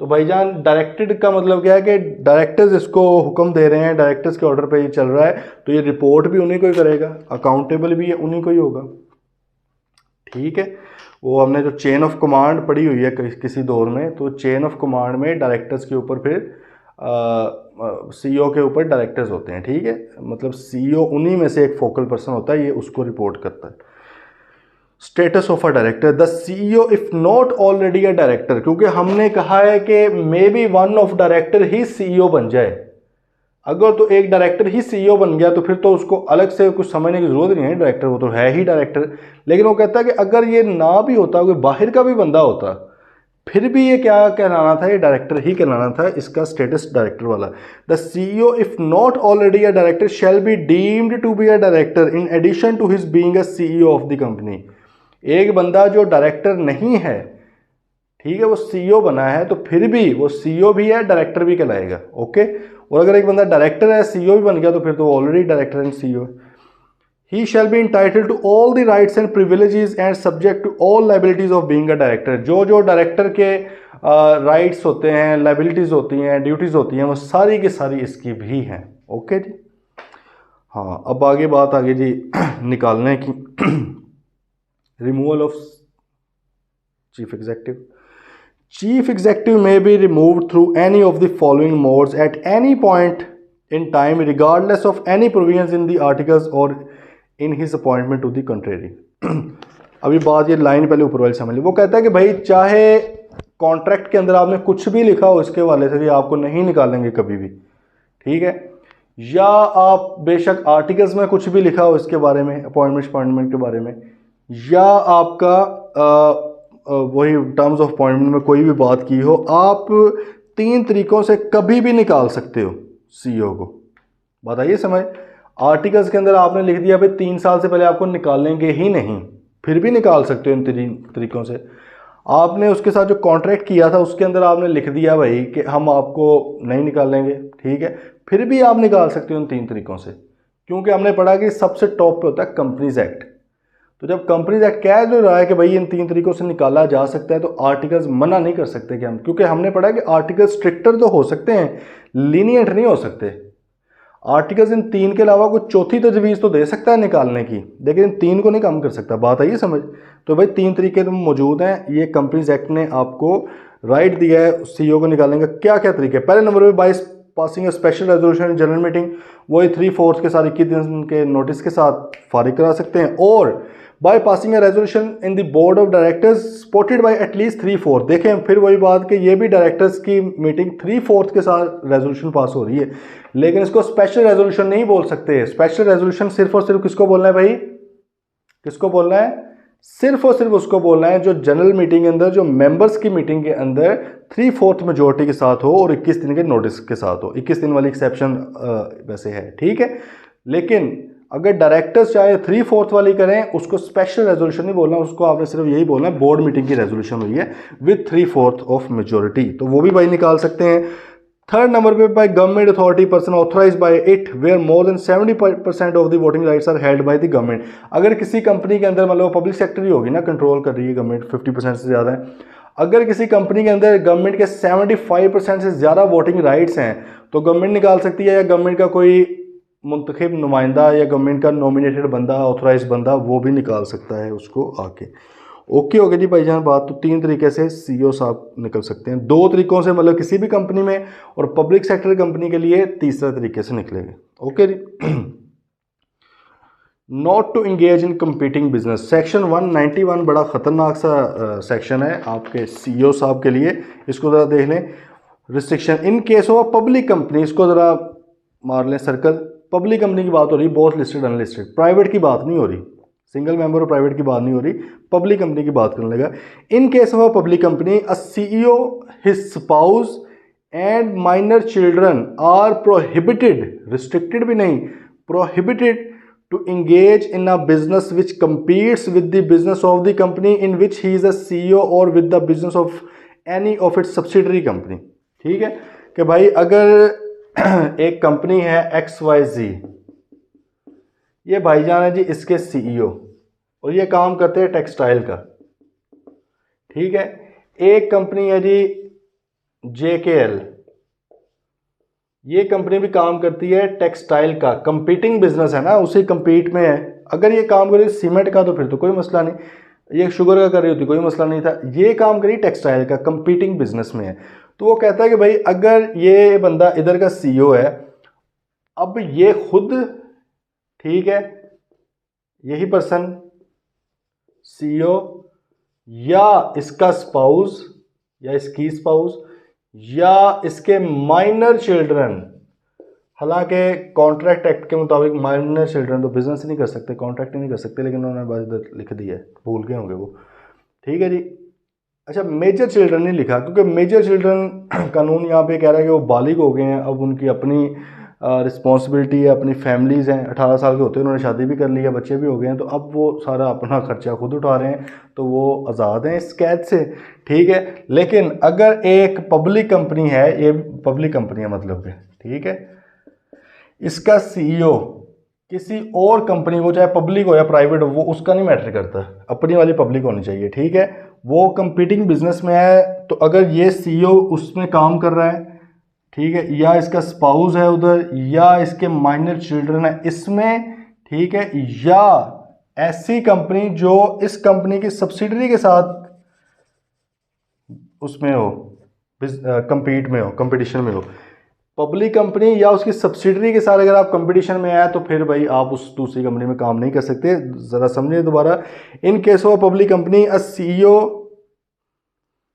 तो भाईजान डायरेक्टेड का मतलब क्या है कि डायरेक्टर्स इसको हुक्म दे रहे हैं, डायरेक्टर्स के ऑर्डर पे ये चल रहा है, तो ये रिपोर्ट भी उन्हीं को ही करेगा, अकाउंटेबल भी उन्हीं को ही होगा, ठीक है। वो हमने जो चेन ऑफ कमांड पढ़ी हुई है किसी दौर में, तो चेन ऑफ कमांड में डायरेक्टर्स के ऊपर फिर सीईओ के ऊपर डायरेक्टर्स होते हैं, ठीक है। मतलब सीईओ उन्हीं में से एक फोकल पर्सन होता है, ये उसको रिपोर्ट करता है। Status of a director, the CEO if not already a director, क्योंकि हमने कहा है कि may be one of director he CEO बन जाए। अगर तो एक डायरेक्टर ही सीईओ बन गया तो फिर तो उसको अलग से कुछ समझने की जरूरत नहीं है, डायरेक्टर वो तो है ही डायरेक्टर। लेकिन वो कहता है कि अगर ये ना भी होता, कोई बाहर का भी बंदा होता, फिर भी ये क्या कहलाना था, ये डायरेक्टर ही कहलाना था, इसका स्टेटस डायरेक्टर वाला। The CEO if not already a director shall be deemed to be a director in addition to his being a CEO of the company. एक बंदा जो डायरेक्टर नहीं है, ठीक है, वो सीईओ बना है, तो फिर भी वो सीईओ भी है, डायरेक्टर भी कहलाएगा, ओके। और अगर एक बंदा डायरेक्टर है, सीईओ भी बन गया, तो फिर तो already director and CEO. He shall be entitled to all the rights and privileges and subject to all liabilities of being a director. जो जो डायरेक्टर के राइट्स होते हैं, लाइबिलिटीज होती हैं, ड्यूटीज होती हैं, वो सारी की सारी इसकी भी हैं, ओके जी। हाँ, अब आगे बात आगे जी निकालने की। Removal of chief executive. Chief Executive may be removed through any of the following modes at any point in time regardless of any provisions in the articles or in his appointment to the contrary। अभी बात ये लाइन पहले ऊपर वाली समझ ली। वो कहता है कि भाई चाहे कॉन्ट्रैक्ट के अंदर आपने कुछ भी लिखा हो इसके वाले से कि आपको नहीं निकालेंगे कभी भी, ठीक है, या आप बेशक आर्टिकल्स में कुछ भी लिखा हो इसके बारे में, अपॉइंटमेंट के बारे में, या आपका वही टर्म्स ऑफ अपॉइंटमेंट में कोई भी बात की हो, आप 3 तरीकों से कभी भी निकाल सकते हो सीईओ को। बताइए समझ। आर्टिकल्स के अंदर आपने लिख दिया भाई 3 साल से पहले आपको निकालेंगे ही नहीं, फिर भी निकाल सकते हो इन 3 तरीकों से। आपने उसके साथ जो कॉन्ट्रैक्ट किया था उसके अंदर आपने लिख दिया भाई कि हम आपको नहीं निकालेंगे, ठीक है, फिर भी आप निकाल सकते हो इन 3 तरीकों से, क्योंकि हमने पढ़ा कि सबसे टॉप पे होता है कंपनीज एक्ट। तो जब कंपनीज एक्ट कह जो रहा है कि भाई इन 3 तरीकों से निकाला जा सकता है, तो आर्टिकल्स मना नहीं कर सकते कि हम, क्योंकि हमने पढ़ा कि आर्टिकल स्ट्रिक्टर तो हो सकते हैं, लीनियंट नहीं हो सकते। आर्टिकल्स इन 3 के अलावा कोई चौथी तजवीज़ तो दे सकता है निकालने की, लेकिन इन 3 को नहीं काम कर सकता। बात आई समझ? तो भाई 3 तरीके तो मौजूद हैं, ये कंपनीज एक्ट ने आपको राइट दिया है CEO को निकालने का। क्या क्या तरीके? पहले नंबर पे by passing A special resolution general meeting, वही 3/4 के साथ 21 दिन के नोटिस के साथ फारिग करा सकते हैं। और by passing A resolution in the board of directors supported by at least 3/4। देखें फिर वही बात कि ये भी डायरेक्टर्स की मीटिंग 3/4 के साथ रेजोल्यूशन पास हो रही है, लेकिन इसको स्पेशल रेजोल्यूशन नहीं बोल सकते। स्पेशल रेजोल्यूशन सिर्फ और सिर्फ किसको बोलना है भाई? किसको बोलना है? सिर्फ और सिर्फ उसको बोलना है जो जनरल मीटिंग के अंदर, जो मेंबर्स की मीटिंग के अंदर 3/4 मेजोरिटी के साथ हो और 21 दिन के नोटिस के साथ हो। 21 दिन वाली एक्सेप्शन वैसे है, ठीक है। लेकिन अगर डायरेक्टर्स चाहे 3/4 वाली करें, उसको स्पेशल रेजोल्यूशन नहीं बोलना, उसको आपने सिर्फ यही बोलना है बोर्ड मीटिंग की रेजोल्यूशन हुई है विद 3/4 ऑफ मेजोरिटी, तो वो भी भाई निकाल सकते हैं। थर्ड नंबर पे by government authority person authorise by it where more than 70% of the voting rights are held by the government. अगर किसी कंपनी के अंदर, मतलब पब्लिक सेक्टर ही होगी ना, कंट्रोल कर रही है गवर्नमेंट, 50% से ज़्यादा है, अगर किसी कंपनी के अंदर गवर्नमेंट के 75% से ज़्यादा वोटिंग राइट्स हैं तो गवर्नमेंट निकाल सकती है, या गवर्नमेंट का कोई मुंतखब नुमाइंदा या गवर्नमेंट का नॉमिनेटेड बंदा, ऑथराइज बंदा, वो भी निकाल सकता है उसको आके। ओके हो गया जी भाईजान बात। तो 3 तरीके से CEO साहब निकल सकते हैं, 2 तरीकों से मतलब किसी भी कंपनी में, और पब्लिक सेक्टर कंपनी के लिए तीसरा तरीके से निकलेंगे। ओके जी। Not to engage in competing business, section 191 बड़ा ख़तरनाक सा सेक्शन है आपके CEO साहब के लिए, इसको ज़रा देख लें। Restriction in case of public company, इसको ज़रा मार लें सर्कल। पब्लिक कंपनी की बात हो रही, बोथ लिस्टेड अनलिस्टेड, प्राइवेट की बात नहीं हो रही, सिंगल मेंबर और प्राइवेट की बात नहीं हो रही, पब्लिक कंपनी की बात करने लगा। In case of a public company a CEO, his spouse and minor children are prohibited, restricted भी नहीं, prohibited to engage in a business which competes with the business of the company in which he is a CEO or with the business of any of its subsidiary company। ठीक है कि भाई अगर एक कंपनी है XYZ, ये भाईजान है जी इसके CEO, और ये काम करते हैं टेक्सटाइल का, ठीक है। एक कंपनी है जी JKL, ये कंपनी भी काम करती है टेक्सटाइल का, कंपीटिंग बिजनेस है ना, उसी कंपीट में है। अगर ये काम करे सीमेंट का तो फिर तो कोई मसला नहीं, ये शुगर का कर रही होती कोई मसला नहीं था, ये काम करी टेक्सटाइल का, कंपीटिंग बिजनेस में है। तो वो कहता है कि भाई अगर ये बंदा इधर का CEO है, अब ये खुद, ठीक है, यही पर्सन CEO या इसका स्पाउस या इसकी स्पाउस या इसके माइनर चिल्ड्रन, हालांकि कॉन्ट्रैक्ट एक्ट के मुताबिक माइनर चिल्ड्रन तो बिजनेस नहीं कर सकते, कॉन्ट्रैक्ट नहीं कर सकते, लेकिन उन्होंने बात इधर लिख दिया है, भूल गए होंगे वो, ठीक है जी। अच्छा, मेजर चिल्ड्रन नहीं लिखा, क्योंकि मेजर चिल्ड्रन कानून यहाँ पे कह रहा है कि वो बालिग हो गए हैं, अब उनकी अपनी रिस्पॉन्सिबिलिटी है, अपनी फैमिलीज़ हैं, 18 साल के होते हैं, उन्होंने शादी भी कर ली है, बच्चे भी हो गए हैं, तो अब वो सारा अपना खर्चा खुद उठा रहे हैं, तो वो आज़ाद हैं इस कैद से, ठीक है। लेकिन अगर एक पब्लिक कंपनी है, ये पब्लिक कंपनी है मतलब कि, ठीक है, इसका CEO किसी और कंपनी, वो चाहे पब्लिक हो या प्राइवेट हो, वो उसका नहीं मैटर करता, अपनी वाली पब्लिक होनी चाहिए, ठीक है, वो कंपीटिंग बिजनेस में है, तो अगर ये CEO उसमें काम कर रहा है, ठीक है, या इसका स्पाउस है उधर, या इसके माइनर चिल्ड्रन है इसमें, ठीक है, या ऐसी कंपनी जो इस कंपनी की सब्सिडरी के साथ उसमें हो, कंपीट में हो, कंपटीशन में हो, पब्लिक कंपनी या उसकी सब्सिडरी के साथ अगर आप कंपटीशन में आए तो फिर भाई आप उस दूसरी कंपनी में काम नहीं कर सकते। ज़रा समझिए दोबारा। इन case of public company a CEO,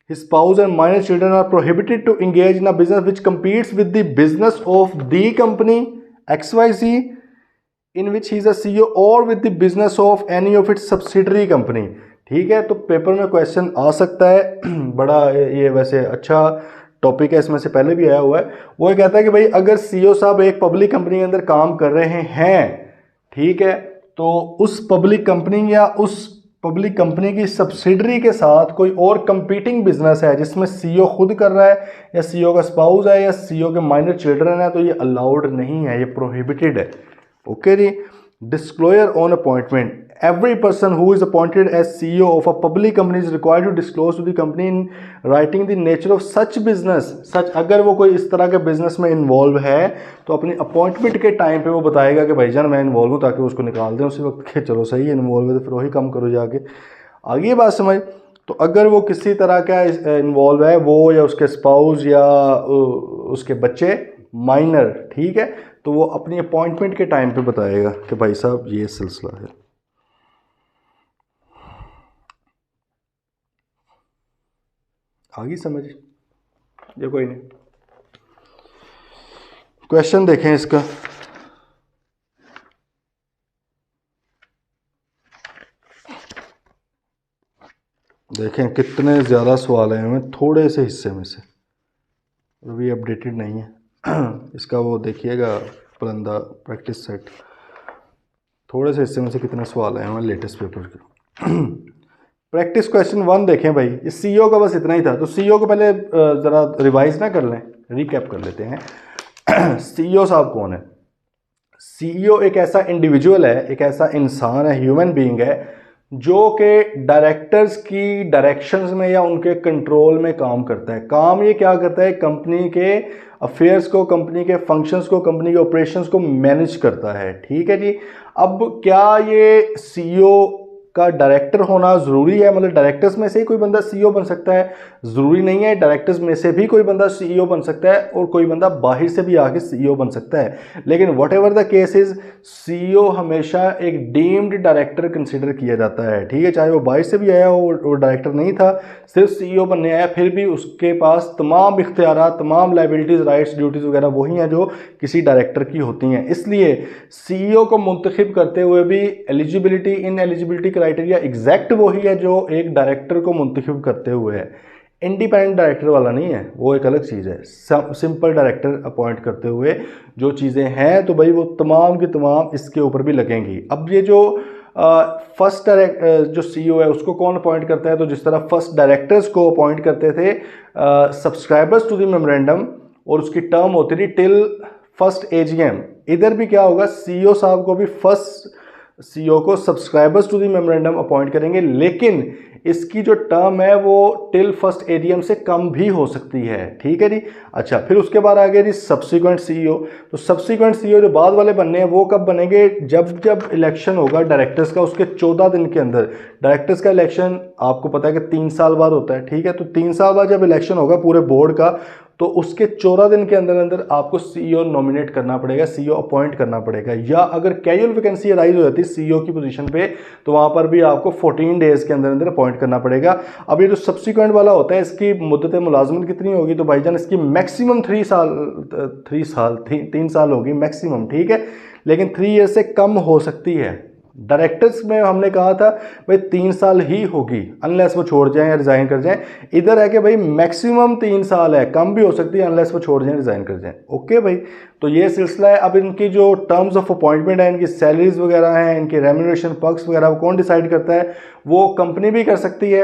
his spouse and minor children are prohibited to engage in a business which competes with the business of the company XYZ in which he is a CEO or with the business of any of its subsidiary company। ठीक है, तो पेपर में क्वेश्चन आ सकता है, बड़ा ये वैसे अच्छा टॉपिक है, इसमें से पहले भी आया हुआ है। वो ये कहता है कि भाई अगर CEO साहब एक पब्लिक कंपनी के अंदर काम कर रहे हैं, ठीक है, तो उस पब्लिक कंपनी या उस पब्लिक कंपनी की सब्सिडरी के साथ कोई और कंपीटिंग बिजनेस है जिसमें CEO खुद कर रहा है या CEO का स्पाउस है या CEO के माइनर चिल्ड्रन है, तो ये अलाउड नहीं है, ये प्रोहिबिटेड है। ओके जी। Disclosure on appointment. Every person who is appointed as CEO of a public company is required to disclose to the company in writing the nature of such business. सच अगर वो कोई इस तरह के बिजनेस में इन्वॉल्व है तो अपनी अपॉइंटमेंट के टाइम पे वो बताएगा कि भाईजान मैं इन्वॉल्व हूँ, ताकि उसको निकाल दें उसी वक्त के चलो सही है इन्वॉल्व है तो फिर वही काम करो जाके। आगे ये बात समझ। तो अगर वो किसी तरह का इन्वॉल्व है, वो या उसके स्पाउस या उसके बच्चे माइनर, ठीक है, तो वो अपनी अपॉइंटमेंट के टाइम पे बताएगा कि भाई साहब ये सिलसिला है। आगे समझ ये कोई नहीं। क्वेश्चन देखें इसका। देखें कितने ज़्यादा सवाल हैं हमें थोड़े से हिस्से में से, अभी अपडेटेड नहीं है इसका वो देखिएगा पलंदा प्रैक्टिस सेट, थोड़े से हिस्से में से कितने सवाल आए हमारे लेटेस्ट पेपर के। प्रैक्टिस क्वेश्चन 1 देखें भाई, इस सीईओ का बस इतना ही था, तो सीईओ को पहले ज़रा रिवाइज ना कर लें, रिकैप कर लेते हैं। सीईओ साहब कौन है? सीईओ एक ऐसा इंडिविजुअल है, एक ऐसा इंसान है, ह्यूमन बीइंग है, जो कि डायरेक्टर्स की डायरेक्शंस में या उनके कंट्रोल में काम करता है। काम ये क्या करता है? कंपनी के अफेयर्स को, कंपनी के फंक्शंस को, कंपनी के ऑपरेशंस को मैनेज करता है, ठीक है जी। अब क्या ये सीईओ का डायरेक्टर होना ज़रूरी है? मतलब डायरेक्टर्स में से ही कोई बंदा सीईओ बन सकता है? ज़रूरी नहीं है, डायरेक्टर्स में से भी कोई बंदा सीईओ बन सकता है और कोई बंदा बाहर से भी आके सीईओ बन सकता है। लेकिन what ever the case is, CEO हमेशा एक डीम्ड डायरेक्टर कंसिडर किया जाता है, ठीक है। चाहे वो बाहर से भी आया हो, वो डायरेक्टर नहीं था, सिर्फ सीईओ बनने आया, फिर भी उसके पास तमाम इख्तियारात, तमाम लाइबिलिटीज़, राइट्स, ड्यूटीज़ वगैरह वही हैं जो किसी डायरेक्टर की होती हैं। इसलिए सीईओ को मुंतखब करते हुए भी एलिजिबिलिटी, इन एलिजिबिलिटी क्राइटेरिया एग्जैक्ट वही है जो एक डायरेक्टर को मुंतखब करते हुए है। इंडिपेंडेंट डायरेक्टर वाला नहीं है, वो एक अलग चीज़ है। सिंपल डायरेक्टर अपॉइंट करते हुए जो चीज़ें हैं तो भाई वो तमाम की तमाम इसके ऊपर भी लगेंगी। अब ये जो फर्स्ट जो सीईओ है उसको कौन अपॉइंट करता है? तो जिस तरह फर्स्ट डायरेक्टर्स को अपॉइंट करते थे सब्सक्राइबर्स टू द मेमोरेंडम, और उसकी टर्म होती थी टिल फर्स्ट एजीएम, इधर भी क्या होगा? सीईओ साहब को भी फर्स्ट सीईओ को subscribers to the memorandum appoint करेंगे, लेकिन इसकी जो टर्म है वो टिल फर्स्ट एजीएम से कम भी हो सकती है, ठीक है जी। अच्छा, फिर उसके बाद आ गया जी सब्सिक्वेंट सीईओ। तो सब्सिक्वेंट सीईओ जो बाद वाले बनने हैं वो कब बनेंगे? जब जब इलेक्शन होगा डायरेक्टर्स का, उसके 14 दिन के अंदर। डायरेक्टर्स का इलेक्शन आपको पता है कि 3 साल बाद होता है, ठीक है। तो 3 साल बाद जब इलेक्शन होगा पूरे बोर्ड का, तो उसके 14 दिन के अंदर अंदर आपको सीईओ नॉमिनेट करना पड़ेगा, सीईओ अपॉइंट करना पड़ेगा। या अगर कैजुअल वैकेंसी राइज हो जाती है सीईओ की पोजीशन पे, तो वहां पर भी आपको 14 डेज के अंदर अंदर अपॉइंट करना पड़ेगा। अब ये जो सब्सिक्वेंट वाला होता है, इसकी मुद्दत मुलाजमत कितनी होगी? तो भाईजान इसकी मैक्सिमम 3 साल होगी मैक्सिमम, ठीक है। लेकिन 3 ईयर से कम हो सकती है। डायरेक्टर्स में हमने कहा था भाई 3 साल ही होगी, अनलेस वो छोड़ जाएं या रिजाइन कर जाएं। इधर है कि भाई मैक्सिमम 3 साल है, कम भी हो सकती है अनलेस वो छोड़ जाएं, रिजाइन कर जाएं। ओके भाई, तो ये सिलसिला है। अब इनकी जो टर्म्स ऑफ अपॉइंटमेंट है, इनकी सैलरीज वगैरह हैं, इनके रेम्यूनरेशन पर्क्स वगैरह, वो कौन डिसाइड करता है? वो कंपनी भी कर सकती है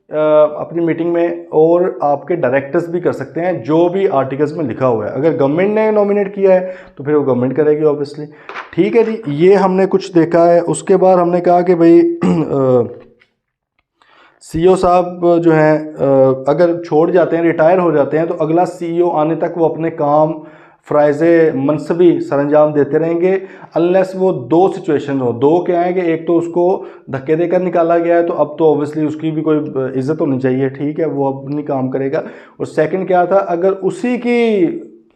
अपनी मीटिंग में, और आपके डायरेक्टर्स भी कर सकते हैं, जो भी आर्टिकल्स में लिखा हुआ है। अगर गवर्नमेंट ने नॉमिनेट किया है तो फिर वो गवर्नमेंट करेगी ऑब्वियसली, ठीक है जी। ये हमने कुछ देखा है। उसके बाद हमने कहा कि भाई सीईओ साहब जो हैं अगर छोड़ जाते हैं, रिटायर हो जाते हैं, तो अगला सीईओ आने तक वो अपने काम फ़राइज़े मनसबी सरंजाम देते रहेंगे, अनलेस वो 2 सिचुएशन हो। 2 क्या है कि एक तो उसको धक्के देकर निकाला गया है, तो अब तो ऑब्वियसली उसकी भी कोई इज्जत होनी चाहिए, ठीक है, वो अपनी काम करेगा। और सेकंड क्या था, अगर उसी की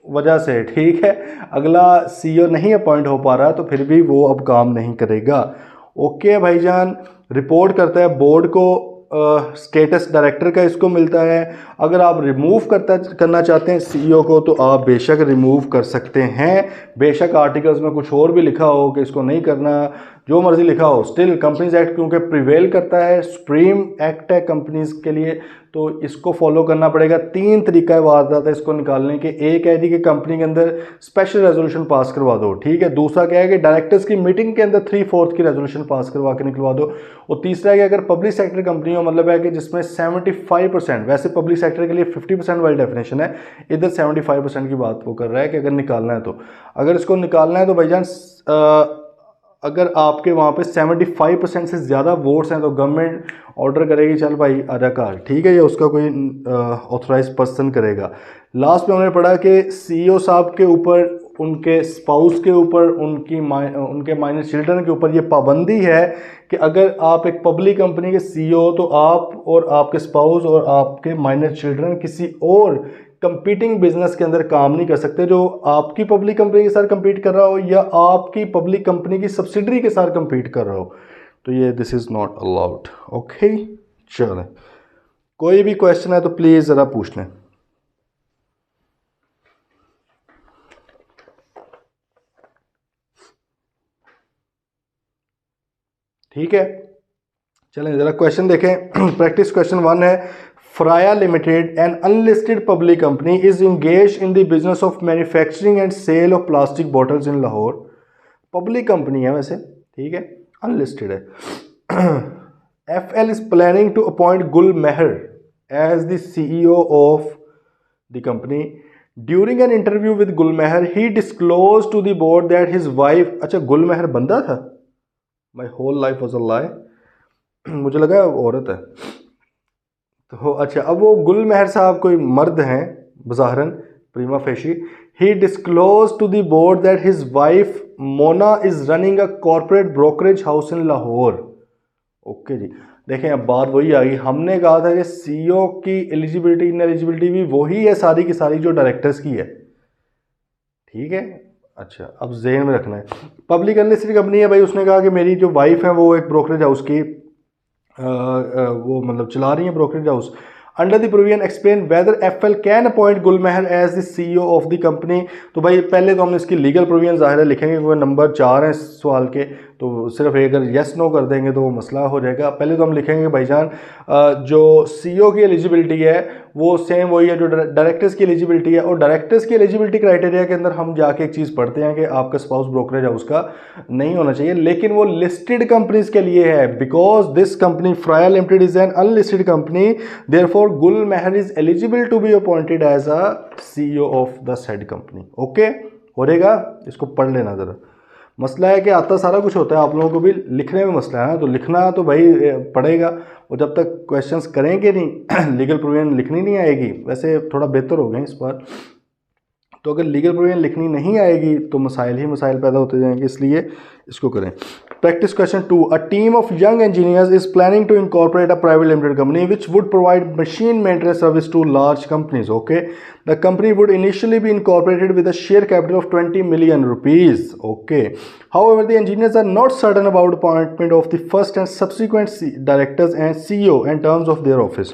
वजह से, ठीक है, अगला सीईओ नहीं अपॉइंट हो पा रहा, तो फिर भी वो अब काम नहीं करेगा। ओके भाईजान, रिपोर्ट करता है बोर्ड को, स्टेटस डायरेक्टर का इसको मिलता है। अगर आप रिमूव करना चाहते हैं सीईओ को, तो आप बेशक रिमूव कर सकते हैं। बेशक आर्टिकल्स में कुछ और भी लिखा हो कि इसको नहीं करना, जो मर्जी लिखा हो, स्टिल कंपनीज एक्ट क्योंकि प्रिवेल करता है, सुप्रीम एक्ट है कंपनीज के लिए, तो इसको फॉलो करना पड़ेगा। 3 तरीका है वारदात है इसको निकालने के। एक है जी कि कंपनी के अंदर स्पेशल रेजोल्यूशन पास करवा दो, ठीक है। दूसरा क्या है कि डायरेक्टर्स की मीटिंग के अंदर 3/4 की रेजोल्यूशन पास करवा के निकलवा दो। और तीसरा है कि अगर पब्लिक सेक्टर कंपनी हो, मतलब है कि जिसमें 75%, वैसे पब्लिक सेक्टर के लिए 50% वाली डेफिनेशन है, इधर 75% की बात वो कर रहा है कि अगर निकालना है तो। अगर इसको निकालना है तो भाईजान अगर आपके वहाँ पे 75% से ज़्यादा वोट्स हैं तो गवर्नमेंट ऑर्डर करेगी चल भाई आधा कार, ठीक है, या उसका कोई ऑथराइज पर्सन करेगा। लास्ट में हमने पढ़ा कि सीईओ साहब के ऊपर, उनके स्पाउस के ऊपर, उनके माइनर चिल्ड्रन के ऊपर ये पाबंदी है कि अगर आप एक पब्लिक कंपनी के सीईओ हो तो आप और आपके स्पाउस और आपके माइनर चिल्ड्रन किसी और कंपीटिंग बिजनेस के अंदर काम नहीं कर सकते जो आपकी पब्लिक कंपनी के साथ कंपीट कर रहा हो या आपकी पब्लिक कंपनी की सब्सिडरी के साथ कंपीट कर रहा हो। तो ये this is not allowed. Okay, चलें, कोई भी क्वेश्चन है तो प्लीज़ ज़रा पूछ लें। ठीक है, चलें ज़रा क्वेश्चन देखें। प्रैक्टिस क्वेश्चन 1 है, Fraya limited an unlisted public company is engage in the business of manufacturing and sale of plastic bottles in Lahore. Public company है वैसे, ठीक है, अनलिस्टेड है। FL is planning to appoint Gul Meher as the CEO of the company. During an interview with Gul Meher, he disclosed to the board that his wife, अच्छा Gul Meher बंदा था? My whole life was a lie. मुझे लगा औरत है। तो अच्छा, अब वो गुल मेहर साहब कोई मर्द हैं बज़ाहरन prima facie. He disclose to the board that his wife Mona is running a corporate brokerage house in Lahore. Okay जी, देखें अब बात वही आ गई, हमने कहा था कि सीईओ की एलिजिबिलिटी इन एलिजिबिलिटी भी वही है सारी की सारी जो डायरेक्टर्स की है, ठीक है। अच्छा, अब जेहन में रखना है, पब्लिक अनलिस्टेड कंपनी है भाई, उसने कहा कि मेरी जो वाइफ है वो एक ब्रोकरेज हाउस की वो मतलब चला रही है brokerage house. Under the provision explain whether FL can appoint Gul Mehar as the CEO of the company. तो भाई पहले तो हम इसकी लीगल प्रोविजन ज़ाहिर है लिखेंगे क्योंकि नंबर 4 है इस सवाल के, तो सिर्फ अगर येस नो कर देंगे तो वो मसला हो जाएगा। पहले तो हम लिखेंगे भाईजान जो सीईओ की एलिजिबिलिटी है वो सेम वही है जो डायरेक्टर्स की एलिजिबिलिटी है, और डायरेक्टर्स की एलिजिबिलिटी क्राइटेरिया के अंदर हम जाके एक चीज़ पढ़ते हैं कि आपका स्पाउस ब्रोकरेज हाउस का नहीं होना चाहिए, लेकिन वो लिस्टेड कंपनीज के लिए है। बिकॉज दिस कंपनी फ्राया limited is an unlisted company, therefore Gul Mehar is eligible to be appointed as a CEO of the said company. Okay, हो रहेगा, इसको पढ़ लेना ज़रा। मसला है कि आता सारा कुछ होता है, आप लोगों को भी लिखने में मसला है ना, तो लिखना तो भाई पड़ेगा, और जब तक क्वेश्चंस करेंगे नहीं लीगल प्रोविजन लिखनी नहीं आएगी। वैसे थोड़ा बेहतर हो गए इस बार, तो अगर लीगल प्रोविजन लिखनी नहीं आएगी तो मसाइल ही मसाइल पैदा होते जाएंगे, इसलिए इसको करें। Practice question 2, a team of young engineers is planning to incorporate a private limited company which would provide machine maintenance service to large companies. Okay, the company would initially be incorporated with a share capital of 20 million rupees. Okay, however the engineers are not certain about appointment of the first and subsequent directors and CEO and terms of their office.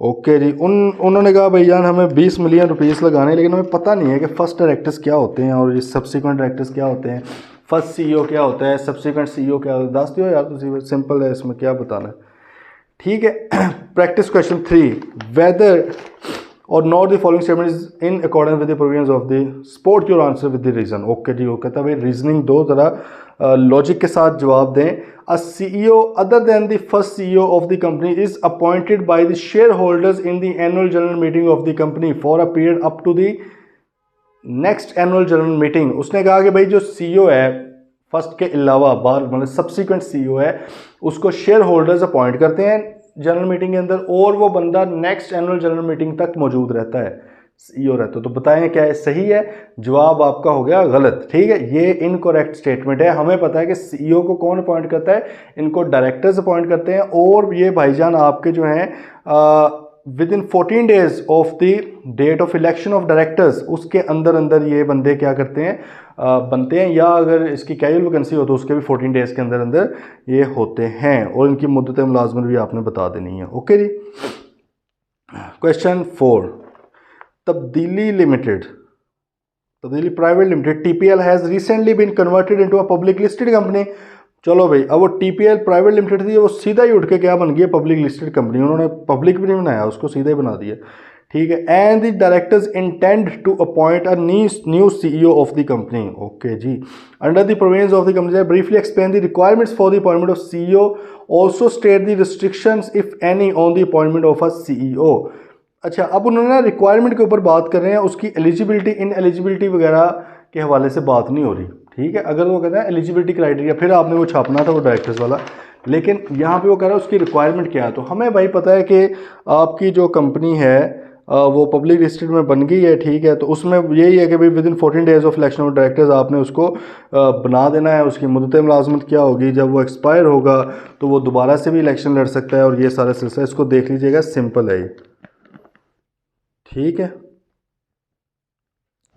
Okay जी, उन्होंने कहा भैया हमें 20 मिलियन रुपीस लगाने, लेकिन हमें पता नहीं है कि फ़र्स्ट डायरेक्टर्स क्या होते हैं और ये सब्सिक्वेंट डायरेक्टर्स क्या होते हैं, फर्स्ट सीईओ क्या होता है, सब्सिक्वेंट सीईओ क्या होता है। दस दियो यार, तुम सिंपल है, इसमें क्या बताना है, ठीक है। प्रैक्टिस क्वेश्चन 3, वेदर और not the following statement is in accordance with the provisions of the support your answer with the reason. Okay जी, वो कहता है भाई रीजनिंग दो, ज़रा लॉजिक के साथ जवाब दें। A CEO other than the first CEO of the company is appointed by the shareholders in the annual general meeting of the company for a period up to the next annual general meeting. उसने कहा कि भाई जो सीईओ है फर्स्ट के अलावा बार मतलब सब्सिक्वेंट सीईओ है, उसको शेयर होल्डर्स अपॉइंट करते हैं जनरल मीटिंग के अंदर, और वो बंदा नेक्स्ट एनुअल जनरल मीटिंग तक मौजूद रहता है, सीईओ रहता है। तो बताएं क्या है सही है? जवाब आपका हो गया गलत, ठीक है, ये इनकरेक्ट स्टेटमेंट है। हमें पता है कि सीईओ को कौन अपॉइंट करता है, इनको डायरेक्टर्स अपॉइंट करते हैं, और ये भाईजान आपके जो हैं within 14 days of the date of election of directors, उसके अंदर अंदर ये बंदे क्या करते हैं, बनते हैं, या अगर इसकी कैजुअल वैकेंसी हो तो उसके भी 14 डेज के अंदर अंदर ये होते हैं, और इनकी मुद्दत मुलाजमत भी आपने बता देनी है। Okay ji. Question 4, Tabdeeli limited, Tabdeeli private limited TPL has recently been converted into a public listed company. चलो भाई, अब वो TPL प्राइवेट लिमिटेड थी, वो सीधा ही उठ के क्या बन गई, पब्लिक लिस्टेड कंपनी। उन्होंने पब्लिक भी नहीं बनाया, उसको सीधा ही बना दिया, ठीक है। And the directors intend to appoint a new CEO of the company. Okay जी, under the provisions of the company briefly explain the requirements for the appointment of CEO, also state the restrictions if any on the appointment of a CEO. अच्छा, अब उन्होंने रिक्वायरमेंट के ऊपर बात कर रहे हैं, उसकी एलिजिबिलिटी इन एलिजिबिलिटी वगैरह के हवाले से बात नहीं हो रही, ठीक है। अगर वो कहता है एलिजिबिलिटी क्राइटेरिया, फिर आपने वो छापना था वो डायरेक्टर्स वाला, लेकिन यहाँ पे वो कह रहा है उसकी रिक्वायरमेंट क्या है। तो हमें भाई पता है कि आपकी जो कंपनी है वो पब्लिक लिस्टेड में बन गई है, ठीक है। तो उसमें यही है कि भाई with in 14 days of election of directors आपने उसको बना देना है। उसकी मुद्दत मुलाजमत क्या होगी, जब वो एक्सपायर होगा तो वो दोबारा से भी इलेक्शन लड़ सकता है, और ये सारा सिलसिला इसको देख लीजिएगा, सिंपल है ये, ठीक है।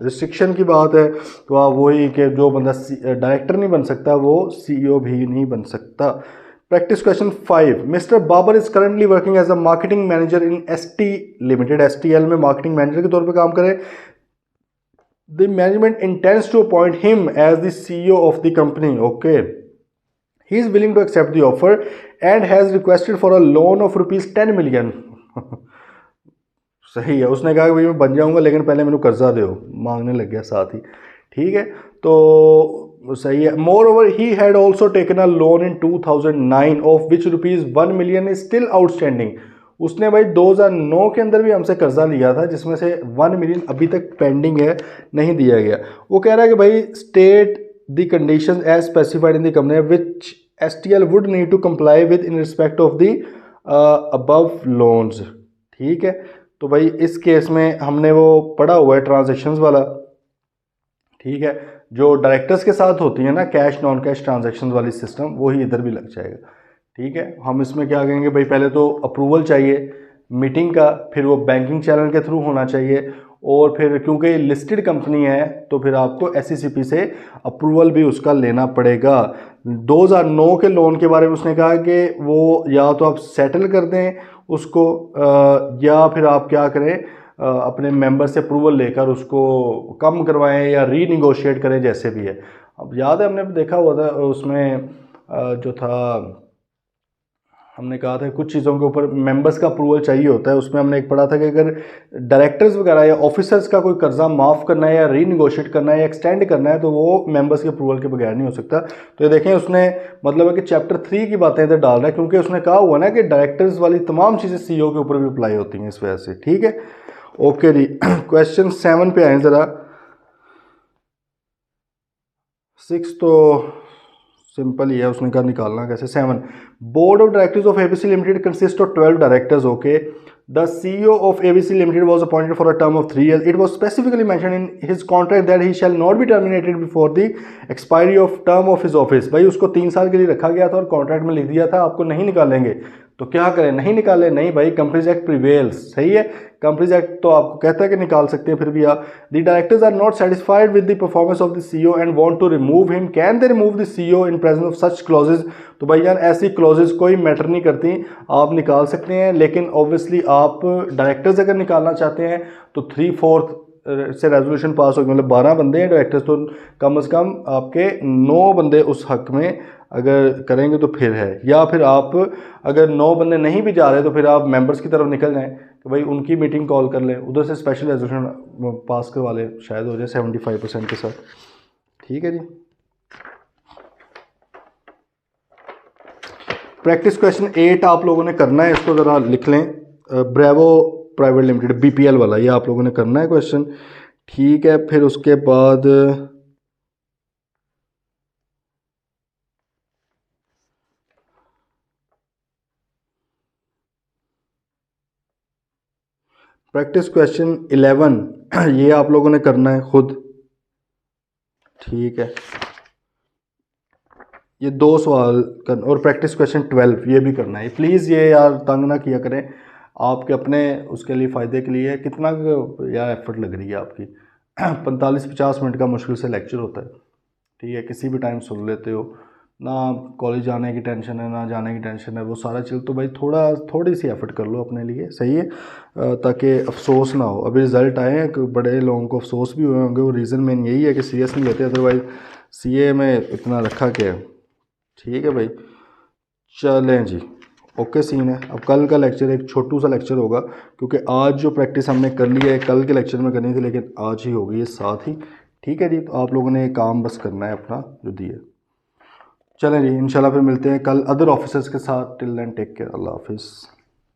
रिस्ट्रिक्शन की बात है तो आप वही कि जो बंदा डायरेक्टर नहीं बन सकता वो CEO भी नहीं बन सकता। Practice question 5, mister Babar is currently working as a marketing manager in ST limited, STL में मार्केटिंग मैनेजर के तौर पे काम करे। The management intends to appoint him as the CEO of the company, okay. He is willing to accept the offer and has requested for a loan of ₹10 million. सही है, उसने कहा कि भाई मैं बन जाऊंगा लेकिन पहले मैंने कर्जा दो, मांगने लग गया साथ ही, ठीक है। तो सही है। More over he had also taken a loan in 2009 of which ₹1 million is still outstanding. उसने भाई 2009 के अंदर भी हमसे कर्जा लिया था जिसमें से 1 मिलियन अभी तक पेंडिंग है, नहीं दिया गया। वो कह रहा है कि भाई state the conditions as specified in the company which STL would need to comply with in respect of the above loans, ठीक है। तो भाई इस केस में हमने वो पढ़ा हुआ है ट्रांजैक्शंस वाला, ठीक है, जो डायरेक्टर्स के साथ होती है ना, कैश नॉन कैश ट्रांजैक्शंस वाली सिस्टम, वही इधर भी लग जाएगा, ठीक है। हम इसमें क्या कहेंगे भाई, पहले तो अप्रूवल चाहिए मीटिंग का, फिर वो बैंकिंग चैनल के थ्रू होना चाहिए, और फिर क्योंकि लिस्टेड कंपनी है तो फिर आपको SECP से अप्रूवल भी उसका लेना पड़ेगा। 2009 के लोन के बारे में उसने कहा कि वो या तो आप सेटल कर दें उसको, या फिर आप क्या करें, अपने मेंबर से अप्रूवल लेकर उसको कम करवाएं या रीनिगोशिएट करें, जैसे भी है। अब याद है हमने देखा हुआ था उसमें जो था, हमने कहा था कुछ चीज़ों के ऊपर मेंबर्स का अप्रूवल चाहिए होता है। उसमें हमने एक पढ़ा था कि अगर डायरेक्टर्स वगैरह या ऑफिसर्स का कोई कर्जा माफ़ करना है या रीनिगोशिएट करना है या एक्सटेंड करना है तो वो मेंबर्स के अप्रूवल के बगैर नहीं हो सकता। तो ये देखें उसने मतलब है कि चैप्टर 3 की बातें इधर डाल रहा है, क्योंकि उसने कहा हुआ ना कि डायरेक्टर्स वाली तमाम चीज़ें CEO के ऊपर भी अप्लाई होती हैं इस वजह से, ठीक है। ओके जी, क्वेश्चन 7 पे आए ज़रा। 6 तो सिंपल ही है, उसने कहा निकालना कैसे। 7, board of directors of ABC limited consist of 12 directors, okay. The CEO of ABC Limited was appointed for a term of 3 years. It was specifically mentioned in his contract that he shall not be terminated before the expiry of term of his office. भाई उसको 3 साल के लिए रखा गया था और कॉन्ट्रैक्ट में लिख दिया था आपको नहीं निकालेंगे, तो क्या करें, नहीं निकाले, नहीं भाई, कंपनीज एक्ट प्रिवेल्स, सही है। कंपनीज एक्ट तो आपको कहता है कि निकाल सकते हैं, फिर भी आप, the directors are not satisfied with the performance of the CEO and want to remove him, can they remove the CEO in presence of such clauses. तो भाई यार ऐसी क्लॉजेज कोई मैटर नहीं करती, आप निकाल सकते हैं, लेकिन ऑब्वियसली आप डायरेक्टर्स अगर निकालना चाहते हैं तो 3/4 से रेजोल्यूशन पास होगी, मतलब 12 बंदे हैं डायरेक्टर्स, तो कम से कम आपके 9 बंदे उस हक में अगर करेंगे तो फिर है। या फिर आप अगर 9 बंदे नहीं भी जा रहे तो फिर आप मेंबर्स की तरफ निकल जाएं तो भाई उनकी मीटिंग कॉल कर लें, उधर से स्पेशल रेजोल्यूशन पास करवा लें, शायद हो जाए 75% के साथ, ठीक है जी। प्रैक्टिस क्वेश्चन 8 आप लोगों ने करना है, इसको ज़रा लिख लें। ब्रेवो प्राइवेट लिमिटेड BPL वाला, ये आप लोगों ने करना है क्वेश्चन, ठीक है। फिर उसके बाद प्रैक्टिस क्वेश्चन 11 ये आप लोगों ने करना है खुद, ठीक है। ये 2 सवाल कर, और प्रैक्टिस क्वेश्चन 12 ये भी करना है। प्लीज़ ये यार तंग ना किया करें, आपके अपने उसके लिए फ़ायदे के लिए। कितना यार एफर्ट लग रही है आपकी 45-50 मिनट का मुश्किल से लेक्चर होता है, ठीक है। किसी भी टाइम सुन लेते हो ना, कॉलेज जाने की टेंशन है ना जाने की टेंशन है, वो सारा चल, तो भाई थोड़ी सी एफर्ट कर लो अपने लिए, सही है, ताकि अफसोस ना हो। अभी रिज़ल्ट आए हैं कि बड़े लोगों को अफसोस भी हुए होंगे, वो रीज़न मेन यही है कि CS नहीं लेते, अदरवाइज CA में इतना रखा क्या है, ठीक है भाई। चलें जी, ओके सीन है। अब कल का लेक्चर एक छोटू सा लेक्चर होगा, क्योंकि आज जो प्रैक्टिस हमने कर ली है कल के लेक्चर में करनी थी, लेकिन आज ही होगी ये साथ ही, ठीक है जी। तो आप लोगों ने काम बस करना है अपना जो दिए। चलें जी, इंशाल्लाह फिर मिलते हैं कल अदर ऑफिसर्स के साथ। टिल देन टेक केयर, अल्लाह हाफिज़।